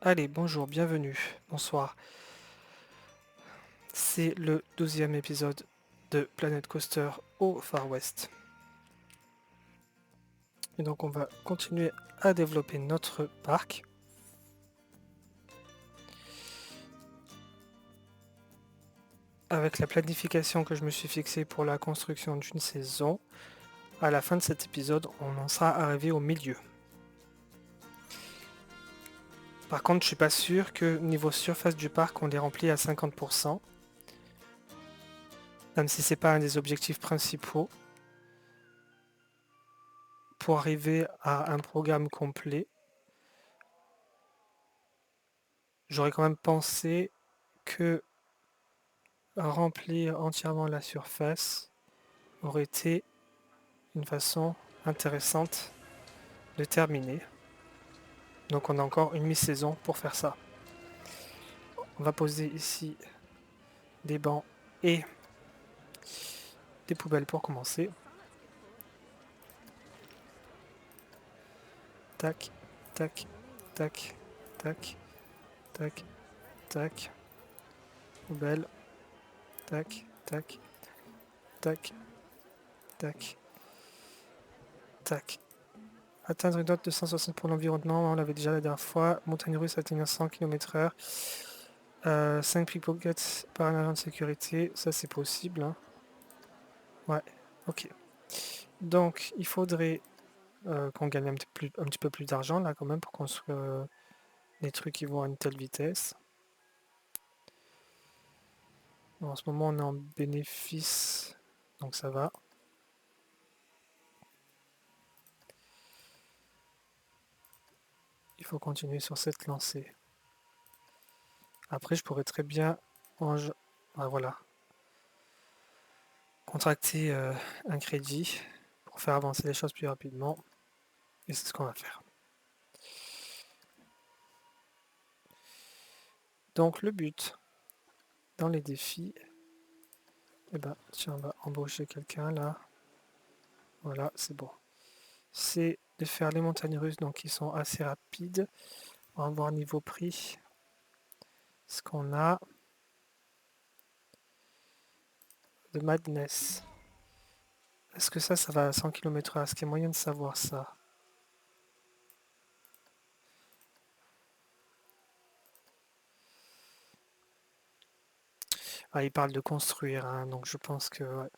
Allez, bonjour, bienvenue, bonsoir. C'est le 12e épisode de Planet Coaster au Far West. Et donc on va continuer à développer notre parc. Avec la planification que je me suis fixée pour la construction d'une saison, à la fin de cet épisode, on en sera arrivé au milieu. Par contre, je suis pas sûr que niveau surface du parc, on les remplit à 50%, même si c'est pas un des objectifs principaux. Pour arriver à un programme complet, j'aurais quand même pensé que remplir entièrement la surface aurait été une façon intéressante de terminer. Donc on a encore une mi-saison pour faire ça. On va poser ici des bancs et des poubelles pour commencer. Tac, tac, tac, tac, tac, tac. Poubelle. Tac, tac, tac, tac, tac. Atteindre une note de 160 pour l'environnement, on l'avait déjà la dernière fois. Montagne russe atteignant 100 km/h. 5 pickpockets par un agent de sécurité, ça c'est possible. Hein. Ouais, ok. Donc il faudrait qu'on gagne un petit peu plus d'argent là quand même pour construire des trucs qui vont à une telle vitesse. Bon, en ce moment on est en bénéfice, donc ça va. Il faut continuer sur cette lancée. Après je pourrais très bien voilà, contracter un crédit pour faire avancer les choses plus rapidement. Et c'est ce qu'on va faire. Donc le but dans les défis, eh ben, tiens, on va embaucher quelqu'un là. Voilà, c'est bon. C'est de faire les montagnes russes, donc qui sont assez rapides. On va voir niveau prix ce qu'on a. De Madness. Est-ce que ça va à 100 km/h? Est-ce qu'il y a moyen de savoir ça? Ah, il parle de construire, hein, donc je pense que ouais,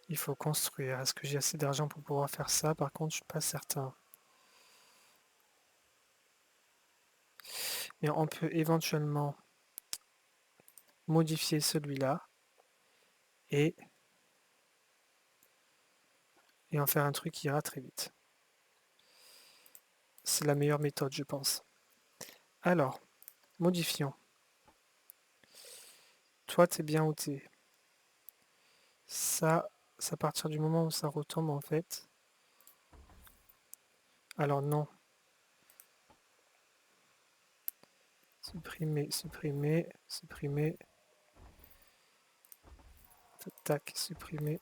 il faut construire. Est-ce que j'ai assez d'argent pour pouvoir faire ça? Par contre, je suis pas certain. Mais on peut éventuellement modifier celui-là et, et en faire un truc qui ira très vite. C'est la meilleure méthode, je pense. Alors, modifions. Toi, t'es bien où t'es. Ça, c'est à partir du moment où ça retombe en fait. Alors non. Supprimer, supprimer, supprimer. Tac, supprimer.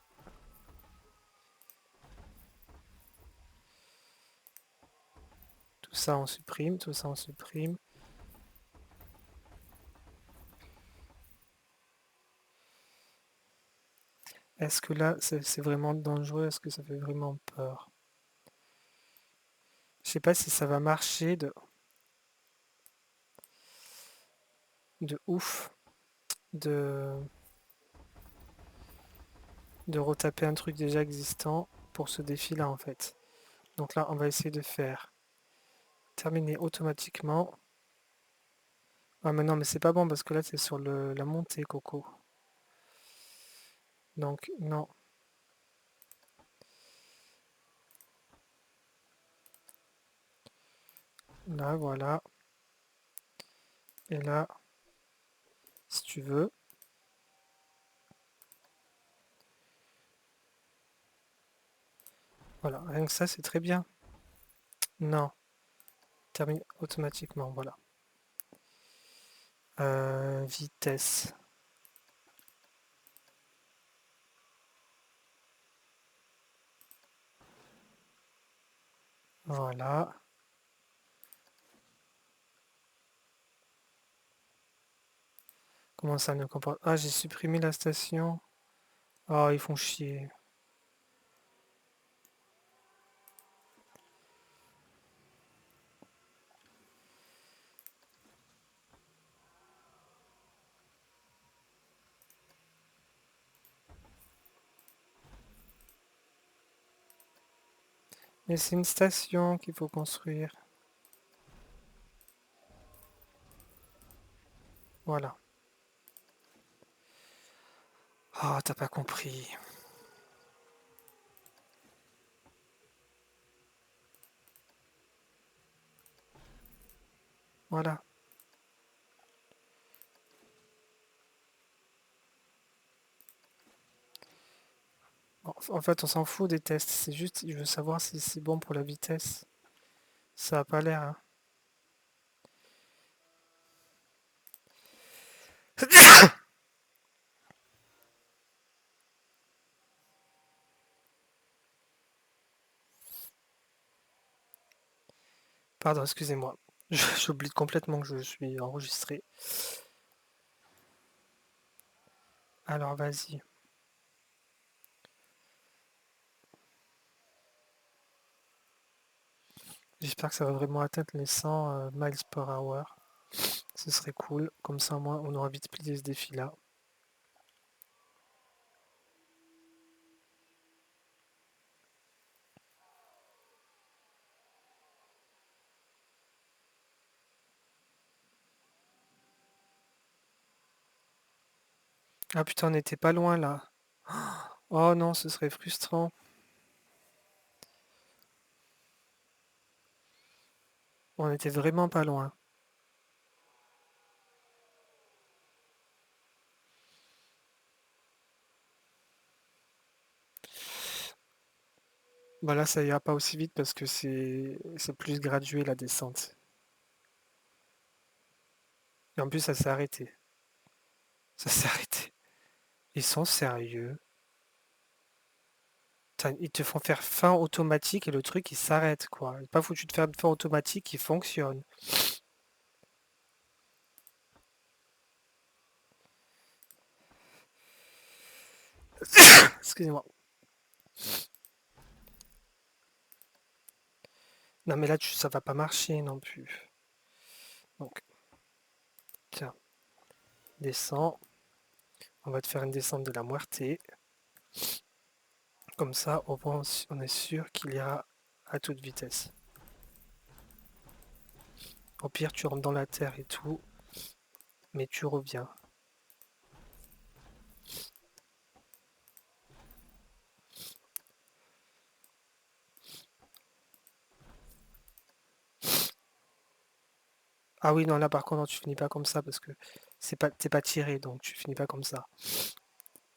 Tout ça on supprime, tout ça on supprime. Est-ce que là c'est vraiment dangereux? Est-ce que ça fait vraiment peur? Je sais pas si ça va marcher de ouf de, de retaper un truc déjà existant pour ce défi-là en fait. Donc là on va essayer de faire terminer automatiquement. Ah mais non mais c'est pas bon parce que là c'est sur la montée Coco. Donc non. Là voilà. Et là, si tu veux. Voilà, rien que ça c'est très bien. Non, termine automatiquement, voilà. Vitesse. Voilà. Comment ça ne comporte... Ah, j'ai supprimé la station. Oh, ils font chier. Mais c'est une station qu'il faut construire. Voilà. Oh, t'as pas compris. Voilà. En fait, on s'en fout des tests. C'est juste, je veux savoir si c'est bon pour la vitesse. Ça a pas l'air, hein. Pardon, excusez-moi. J'oublie complètement que je suis enregistré. Alors, vas-y. J'espère que ça va vraiment atteindre les 100 miles per hour. Ce serait cool. Comme ça, moi, on aura vite plié ce défi-là. Ah putain, on était pas loin là. Oh non, ce serait frustrant. On était vraiment pas loin. Bah là, ça ira pas aussi vite parce que c'est plus gradué la descente. Et en plus, ça s'est arrêté. Ça s'est arrêté. Ils sont sérieux. Putain, ils te font faire fin automatique et le truc il s'arrête quoi. Il est pas foutu de faire une fin automatique qui fonctionne. Excusez-moi. Non mais là ça va pas marcher non plus. Donc, tiens, descends. On va te faire une descente de la Muerte. Comme ça, au moins on est sûr qu'il ira à toute vitesse. Au pire, tu rentres dans la terre et tout, mais tu reviens. Ah oui, non, là par contre, non, tu finis pas comme ça parce que t'es pas tiré, donc tu finis pas comme ça.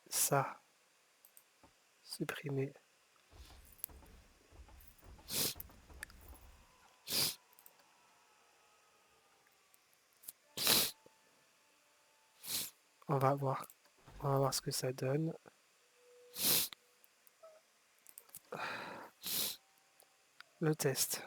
Ça, supprimer. On va voir. On va voir ce que ça donne. Le test.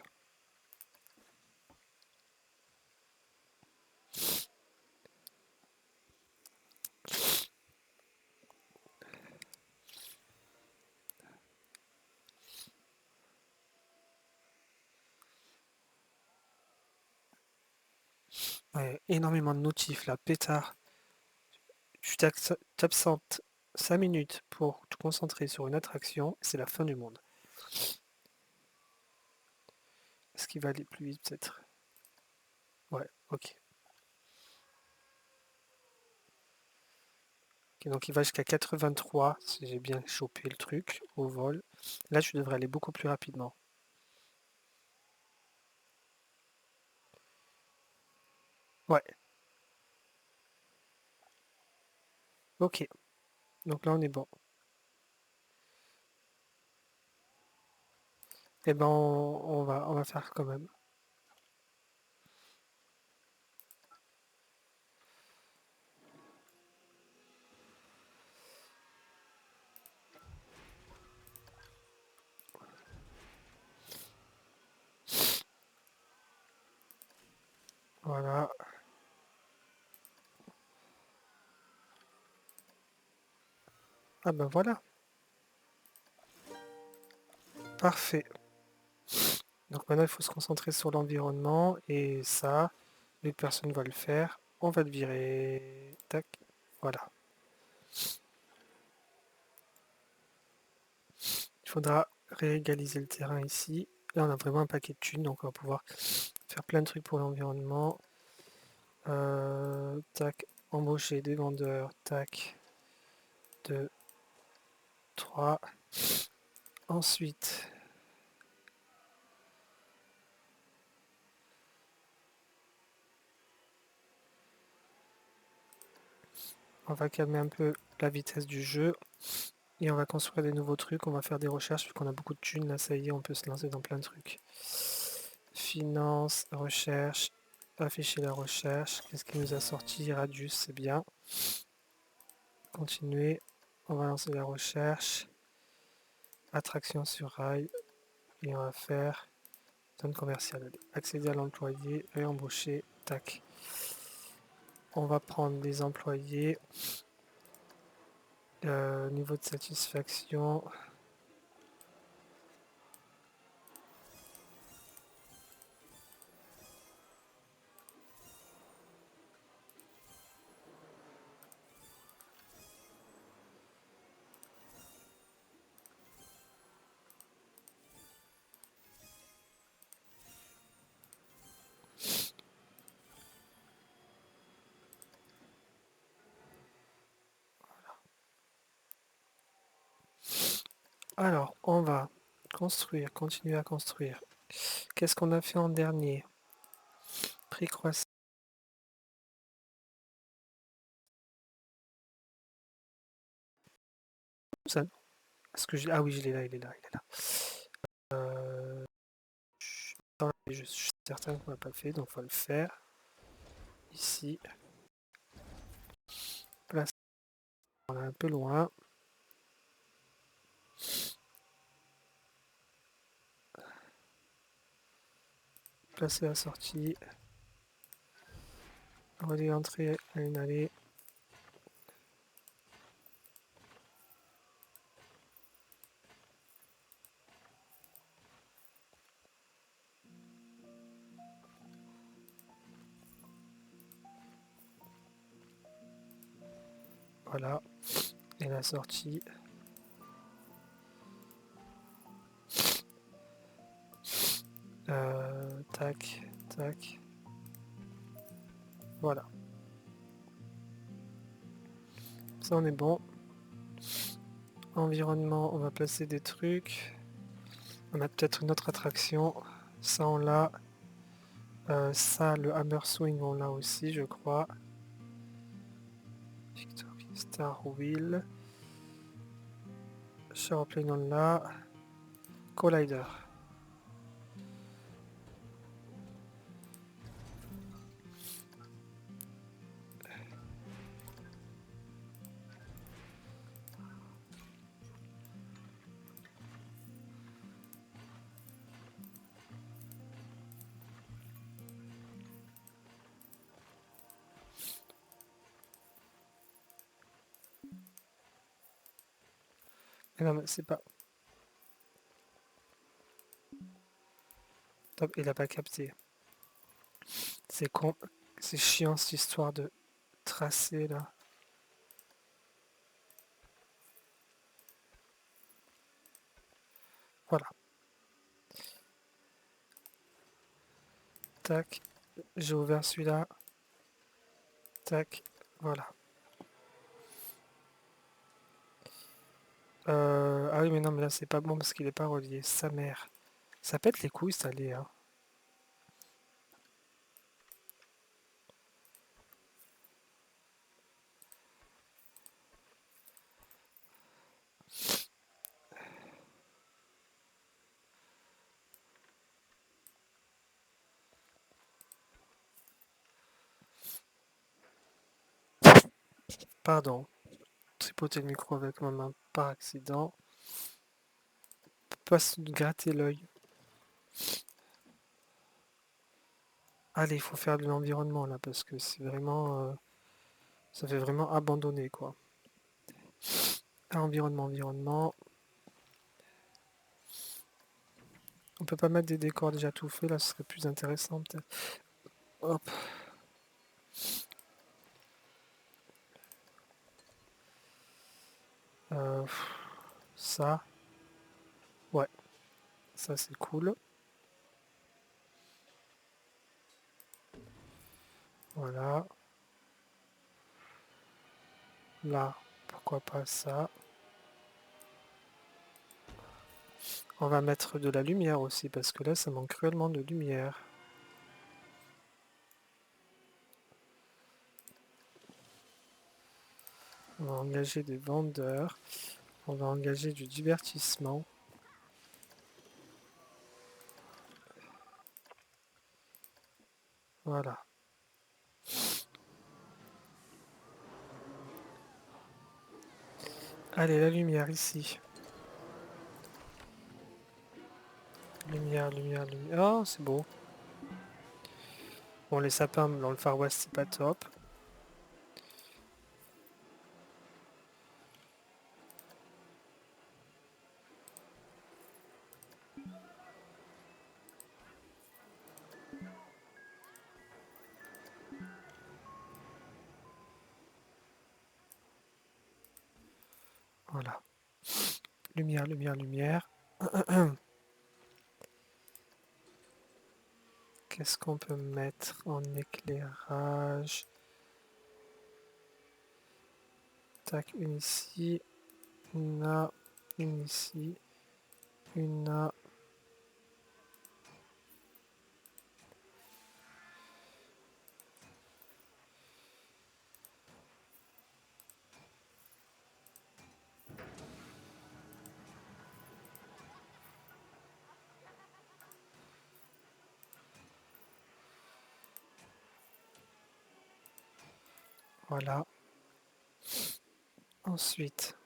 Ouais, énormément de notifs là, pétard. Tu t'absentes 5 minutes pour te concentrer sur une attraction, c'est la fin du monde. Est-ce qu'il va aller plus vite peut-être? Ouais, ok. Ok, donc il va jusqu'à 83, si j'ai bien chopé le truc au vol. Là, je devrais aller beaucoup plus rapidement. Ouais, ok. Donc là, on est bon. Eh ben, on va faire quand même. Voilà. Ah ben voilà, parfait. Donc maintenant il faut se concentrer sur l'environnement et ça, vu que personne ne va le faire, on va le virer. Tac, voilà. Il faudra réégaliser le terrain ici. Là on a vraiment un paquet de thunes, donc on va pouvoir faire plein de trucs pour l'environnement. Tac, embaucher des vendeurs, tac, 2, 3. Ensuite, on va calmer un peu la vitesse du jeu et on va construire des nouveaux trucs. On va faire des recherches vu qu'on a beaucoup de thunes. Là, ça y est, on peut se lancer dans plein de trucs. Finance, recherche, afficher la recherche. Qu'est-ce qui nous a sorti? Radius, c'est bien. Continuer. On va lancer la recherche. Attraction sur rail. Et on va faire zone commerciale. Allez, accéder à l'employé, réembaucher. Tac. On va prendre des employés. Niveau de satisfaction. Alors, on va construire, continuer à construire. Qu'est-ce qu'on a fait en dernier? Prix croissant. Est-ce que ah oui, je l'ai là, il est là, il est là. Attends, je suis certain qu'on l'a pas fait, donc on va le faire. Ici. Place. On est un peu loin. Placer la sortie. Relier l'entrée à une allée. Voilà. Et la sortie. Tac, tac. Voilà. Ça, on est bon. Environnement, on va placer des trucs. On a peut-être une autre attraction. Ça, on l'a. Ça, le Hammer Swing, on l'a aussi, je crois. Victory Star Wheel. Showerplane, on l'a. Collider. Mais non, mais c'est pas... Top, il a pas capté. C'est con. C'est chiant cette histoire de tracé là. Voilà. Tac. J'ai ouvert celui-là. Tac. Voilà. Ah oui, mais non, mais là c'est pas bon parce qu'il est pas relié. Sa mère. Ça pète les couilles, ça l'est, hein. Pardon. Tripoter le micro avec ma main par accident. Pas se gratter l'œil. Allez, il faut faire de l'environnement là parce que c'est vraiment. Ça fait vraiment abandonner quoi. Environnement, environnement. On peut pas mettre des décors déjà tout faits, là ce serait plus intéressant peut-être. Hop. Euh, ça. Ouais, ça c'est cool. Voilà. Là, pourquoi pas ça. On va mettre de la lumière aussi, parce que là ça manque cruellement de lumière. On va engager des vendeurs. On va engager du divertissement. Voilà. Allez, la lumière ici. Lumière, lumière, lumière. Oh, c'est beau. Bon, les sapins dans le Far West, c'est pas top. Voilà. Lumière, lumière, lumière. Qu'est-ce qu'on peut mettre en éclairage? Tac, une ici. Une là. Une ici. Une là. Voilà. Ensuite,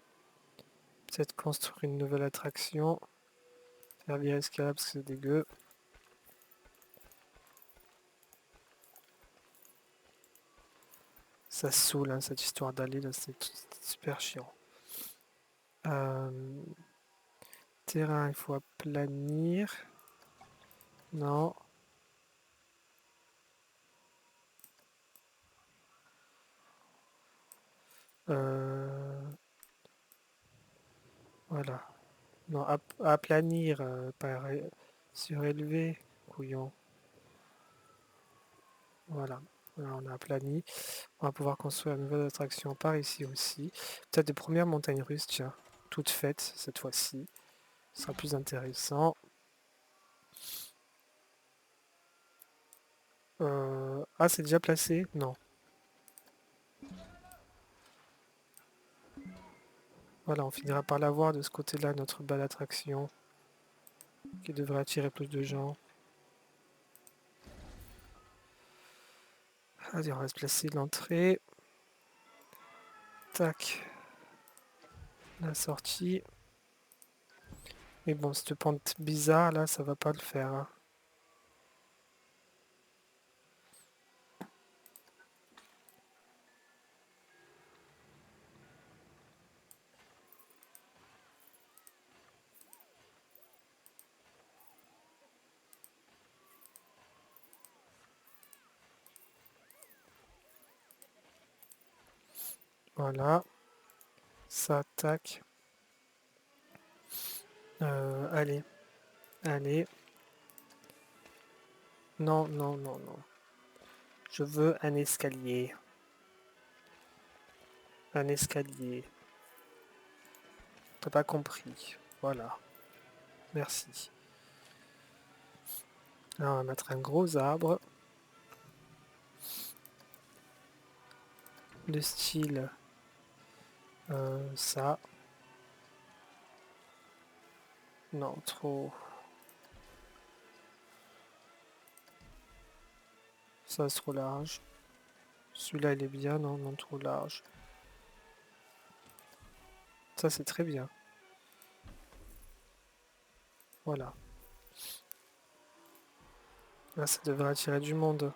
peut-être construire une nouvelle attraction. Faire virer escalade parce que c'est dégueu. Ça saoule, hein, cette histoire d'aller là, c'est super chiant. Euh, terrain, il faut aplanir. Non. Euh, voilà. Non, aplanir, pas surélever, couillon. Voilà. Voilà, on a aplani. On va pouvoir construire une nouvelle attraction par ici aussi. Peut-être des premières montagnes russes, tiens. Toutes faites cette fois-ci. Ce sera plus intéressant. Ah, c'est déjà placé? Non. Voilà, on finira par l'avoir de ce côté-là, notre belle attraction, qui devrait attirer plus de gens. Allez, on va se placer l'entrée. Tac. La sortie. Mais bon, cette pente bizarre, là, ça va pas le faire, hein. Voilà. Ça, tac. Allez. Allez. Non, non, non, non. Je veux un escalier. Un escalier. T'as pas compris. Voilà. Merci. Alors, on va mettre un gros arbre. Le style. Ça. Non, trop. Ça, c'est trop large. Celui-là, il est bien. Non, non, trop large. Ça, c'est très bien. Voilà. Là, ça devrait attirer du monde.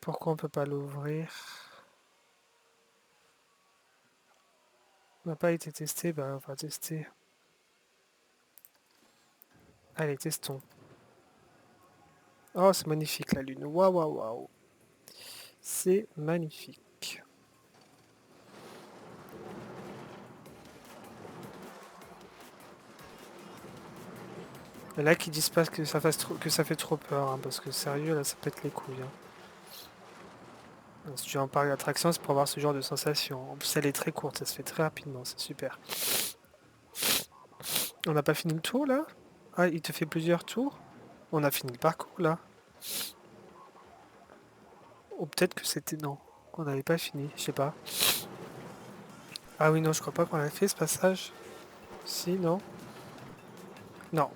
Pourquoi on peut pas l'ouvrir? On n'a pas été testé, bah on va tester. Allez, testons. Oh, c'est magnifique la lune. Waouh, waouh, waouh. C'est magnifique. Et là, qu'ils disent pas que ça, que ça fait trop peur, hein, parce que sérieux, là, ça pète les couilles, hein. Si tu es en parc d'attraction, c'est pour avoir ce genre de sensation. En plus, elle est très courte, ça se fait très rapidement, c'est super. On n'a pas fini le tour, là? Ah, il te fait plusieurs tours? On a fini le parcours, là. Ou peut-être que c'était... Non, on n'avait pas fini, je sais pas. Ah oui, non, je crois pas qu'on a fait ce passage. Si, non? Non.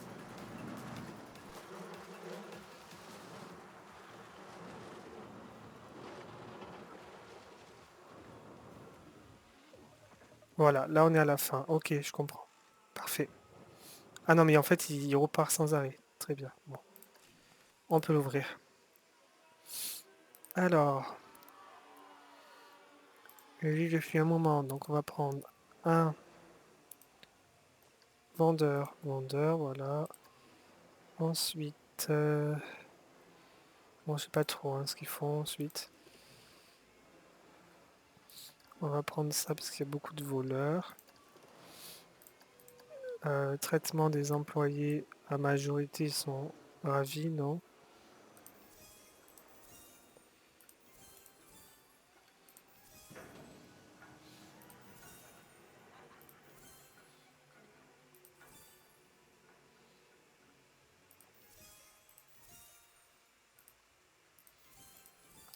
Voilà, là on est à la fin. Ok, je comprends. Parfait. Ah non, mais en fait, il repart sans arrêt. Très bien. Bon, on peut l'ouvrir. Alors, lui, je suis un moment, donc on va prendre un vendeur. Vendeur, voilà. Ensuite, bon, je sais pas trop hein, ce qu'ils font ensuite. On va prendre ça parce qu'il y a beaucoup de voleurs. Traitement des employés, la majorité sont ravis, non?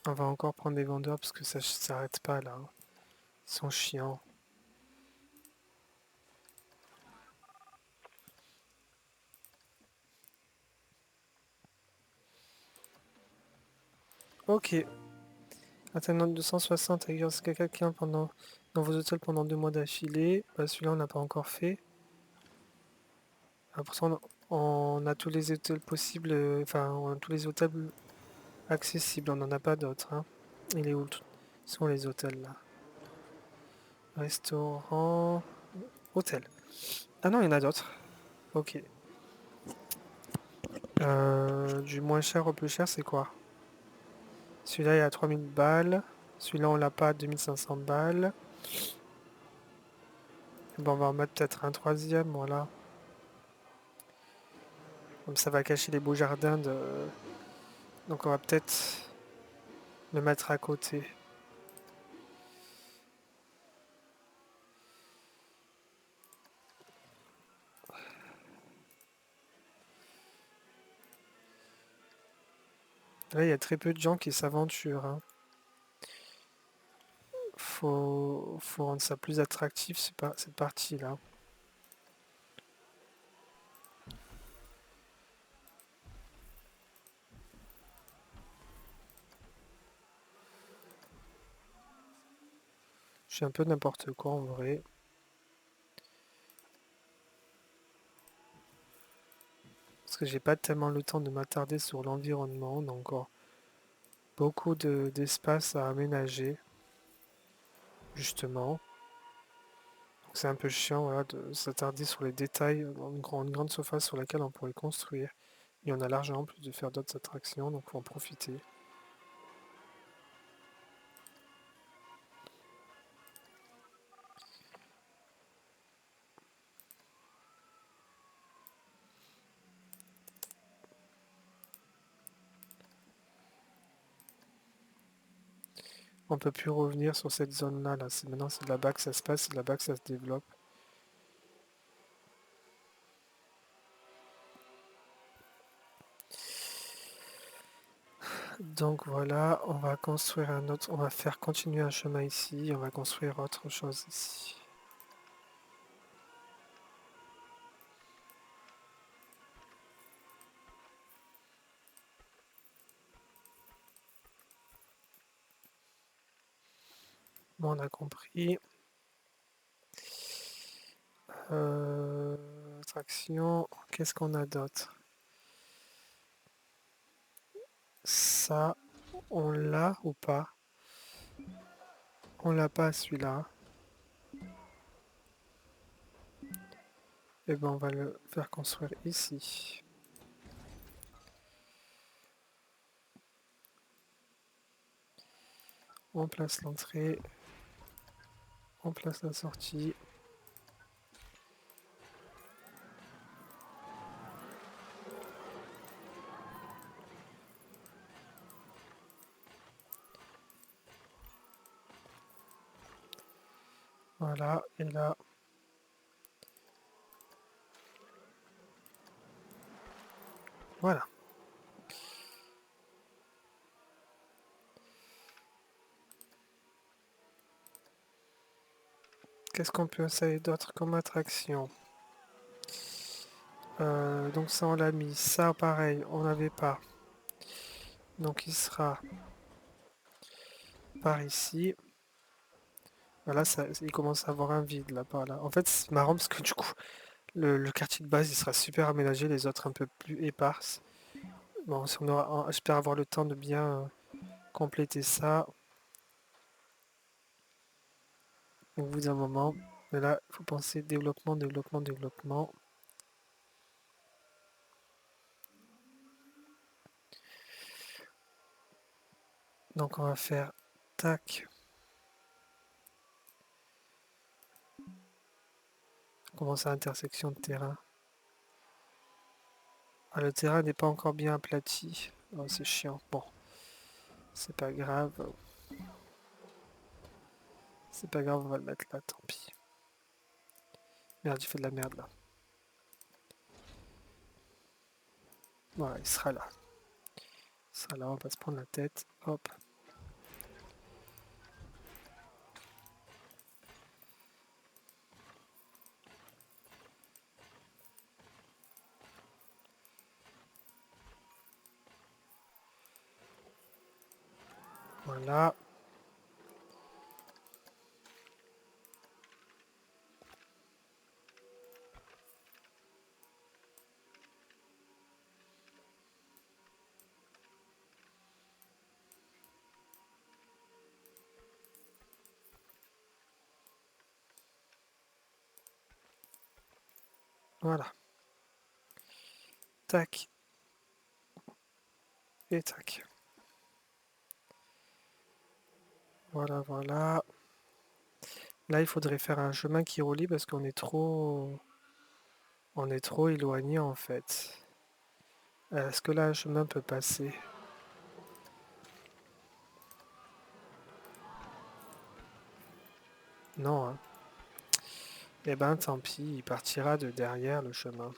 On va encore prendre des vendeurs parce que ça s'arrête pas là, hein. Ils sont chiants. Ok. Atteignant 260 exercer quelqu'un dans vos hôtels pendant 2 mois d'affilée. Bah, celui-là, on n'a pas encore fait. Ah, pourtant, on a tous les hôtels possibles, enfin, on a tous les hôtels accessibles. On n'en a pas d'autres, hein. Il est où? Où sont les hôtels là? Restaurant, hôtel. Ah non, il y en a d'autres. Ok. Du moins cher au plus cher, c'est quoi? Celui-là, il est à 3000 balles. Celui-là, on l'a pas à 2500 balles. Bon, on va en mettre peut-être un troisième, voilà. Comme ça va cacher les beaux jardins de... Donc on va peut-être le mettre à côté. Là, il y a très peu de gens qui s'aventurent, hein. Faut rendre ça plus attractif, cette partie-là. Je fais un peu n'importe quoi en vrai. Parce que j'ai pas tellement le temps de m'attarder sur l'environnement. On a encore beaucoup d'espace à aménager, justement. Donc c'est un peu chiant, voilà, de s'attarder sur les détails dans une grande surface sur laquelle on pourrait construire. Il y en a largement plus de faire d'autres attractions, donc faut en profiter. On peut plus revenir sur cette zone-là, là. Maintenant c'est de là-bas que ça se passe, c'est de là-bas que ça se développe. Donc voilà, on va construire un autre, on va faire continuer un chemin ici, on va construire autre chose ici. Bon, on a compris. Attraction, qu'est-ce qu'on a d'autre? Ça. On l'a ou pas? On l'a pas celui-là. Et ben on va le faire construire ici. On place l'entrée. On place la sortie. Voilà, et là... Voilà. Qu'est-ce qu'on peut essayer d'autre comme attraction? Donc ça on l'a mis. Ça pareil, on n'avait pas. Donc il sera par ici. Voilà, ça, il commence à avoir un vide là-bas. Là. En fait, c'est marrant parce que du coup, le quartier de base, il sera super aménagé, les autres un peu plus éparses. Bon, si on aura, j'espère avoir le temps de bien compléter ça au bout d'un moment. Mais là, il faut penser développement, développement, développement. Donc on va faire tac. Commencer à intersection de terrain. Ah, le terrain n'est pas encore bien aplati. Oh, c'est chiant. Bon, c'est pas grave. C'est pas grave, on va le mettre là, tant pis. Merde, il fait de la merde là. Voilà, il sera là. Il sera là, on va se prendre la tête. Hop. Voilà. Voilà. Tac. Et tac. Voilà, voilà. Là, il faudrait faire un chemin qui relie parce qu'on est trop... On est trop éloigné en fait. Est-ce que là, un chemin peut passer? Non, hein. Eh ben, tant pis, il partira de derrière le chemin.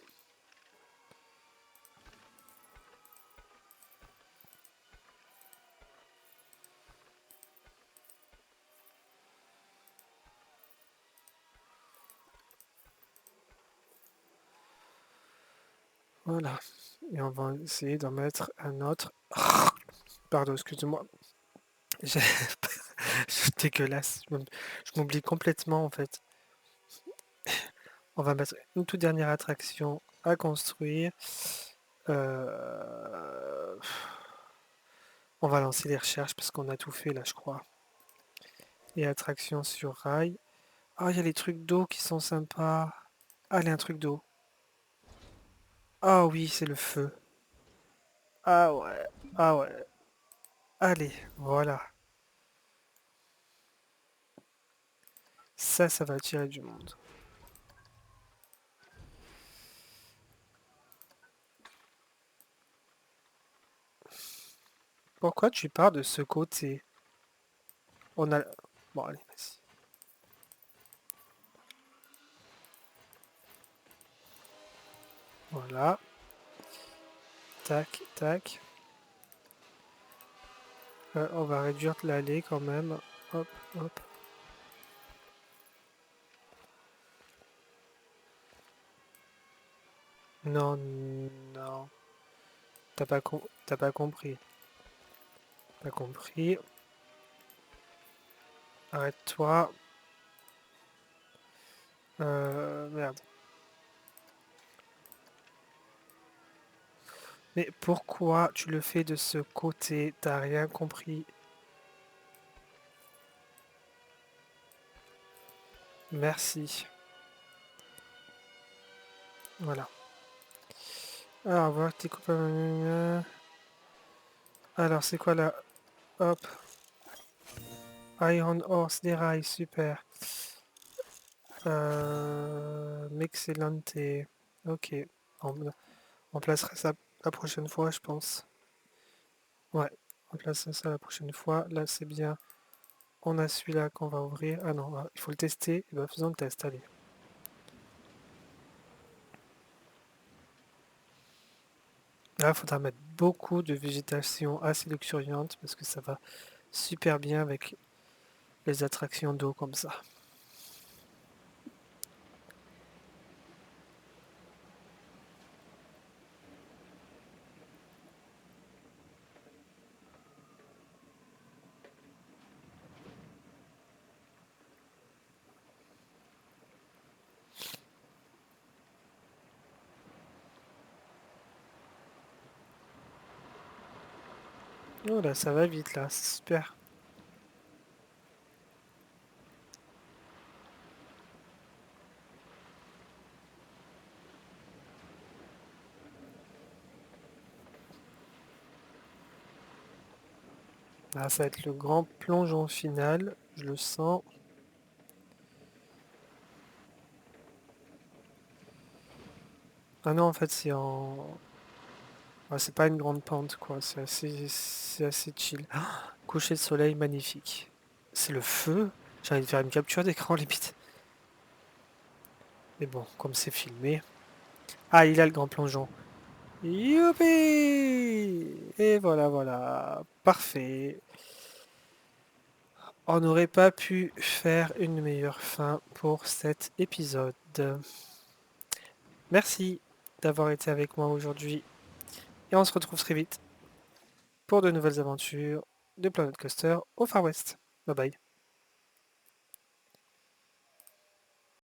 Voilà. Et on va essayer d'en mettre un autre. Pardon, excusez-moi. J'ai- Je dégueulasse. Je m'oublie complètement en fait. On va mettre une toute dernière attraction à construire. Euh, On va lancer les recherches parce qu'on a tout fait là, je crois. Et attraction sur rail. Ah, il y a les trucs d'eau qui sont sympas. Allez, un truc d'eau. Ah oui, c'est le feu. Ah ouais. Ah ouais. Allez, voilà. Ça va attirer du monde. Pourquoi tu pars de ce côté? On a... Bon, allez, vas-y. Voilà. Tac, tac. On va réduire l'allée quand même. Hop, hop. Non, non. T'as pas compris. Pas compris. Arrête-toi. Merde. Mais pourquoi tu le fais de ce côté? T'as rien compris. Merci. Voilà. Alors, voir tes copains. Alors, c'est quoi là? Hop. Iron Horse, des rails, super. Excellente. Ok. On placera ça la prochaine fois, je pense. Ouais, on placera ça la prochaine fois. Là, c'est bien. On a celui-là qu'on va ouvrir. Ah non, il faut le tester. Eh ben, faisons le test, allez. Là, il faudra mettre beaucoup de végétation assez luxuriante parce que ça va super bien avec les attractions d'eau comme ça. Oh là, ça va vite là, c'est super. Là, ça va être le grand plongeon final, je le sens. Ah non, en fait, c'est en... ouais, c'est pas une grande pente, quoi. C'est assez chill. Ah, coucher de soleil magnifique. C'est le feu. J'ai envie de faire une capture d'écran limite. Mais bon, comme c'est filmé. Ah, il a le grand plongeon. Youpi! Et voilà, voilà. Parfait. On n'aurait pas pu faire une meilleure fin pour cet épisode. Merci d'avoir été avec moi aujourd'hui. Et on se retrouve très vite pour de nouvelles aventures de Planet Coaster au Far West. Bye bye.